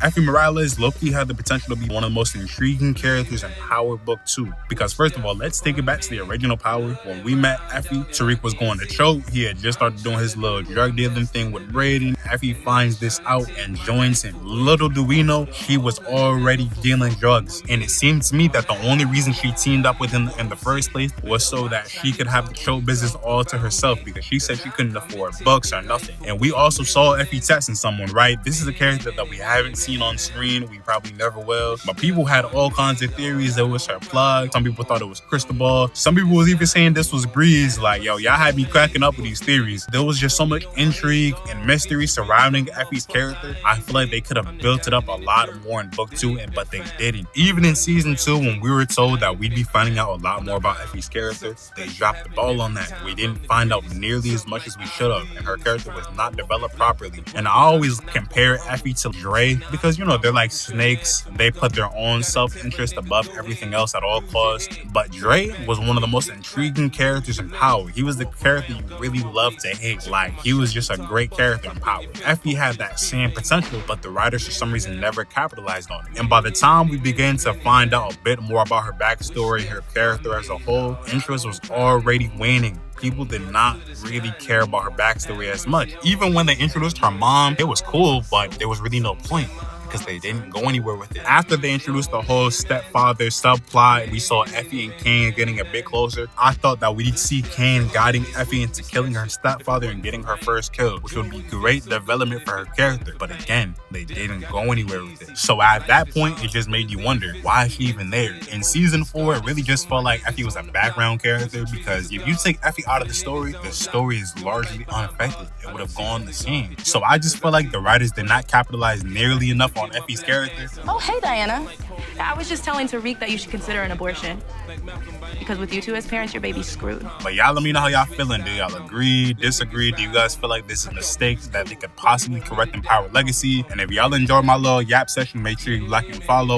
Effie Morales low-key had the potential to be one of the most intriguing characters in Power Book 2. Because first of all, let's take it back to the original Power. When we met Effie, Tariq was going to choke. He had just started doing his little drug dealing thing with Braden. Effie finds this out and joins him. Little do we know, he was already dealing drugs. And it seemed to me that the only reason she teamed up with him in the first place was so that she could have the choke business all to herself, because she said she couldn't afford books or nothing. And we also saw Effie texting someone, right? This is a character that we haven't seen on screen. We probably never will. But people had all kinds of theories. It was her plug. Some people thought it was Cristobal. Some people was even saying this was Breeze. Like, yo, y'all had me cracking up with these theories. There was just so much intrigue and mystery surrounding Effie's character. I feel like they could have built it up a lot more in book 2, but they didn't. Even in season 2, when we were told that we'd be finding out a lot more about Effie's character, they dropped the ball on that. We didn't find out nearly as much as we should have, and her character was not developed properly. And I always compare Effie to Dre because, you know, they're like snakes. They put their own self-interest above everything else at all costs. But Dre was one of the most intriguing characters in Power. He was the character you really loved to hate. Like, he was just a great character in Power. Effie had that same potential, but the writers for some reason never capitalized on it. And by the time we began to find out a bit more about her backstory, her character as a whole, interest was already waning. People did not really care about her backstory as much. Even when they introduced her mom, it was cool, but there was really no point, because they didn't go anywhere with it. After they introduced the whole stepfather subplot, we saw Effie and Kane getting a bit closer. I thought that we'd see Kane guiding Effie into killing her stepfather and getting her first kill, which would be great development for her character. But again, they didn't go anywhere with it. So at that point, it just made you wonder, why is she even there? In season 4, it really just felt like Effie was a background character, because if you take Effie out of the story is largely unaffected. It would have gone the same. So I just feel like the writers did not capitalize nearly enough on Effie's character. Oh, hey, Diana. I was just telling Tariq that you should consider an abortion. Because with you two as parents, your baby's screwed. But y'all let me know how y'all feeling. Do y'all agree, disagree? Do you guys feel like this is a mistake that they could possibly correct in Power Legacy? And if y'all enjoyed my little yap session, make sure you like and follow.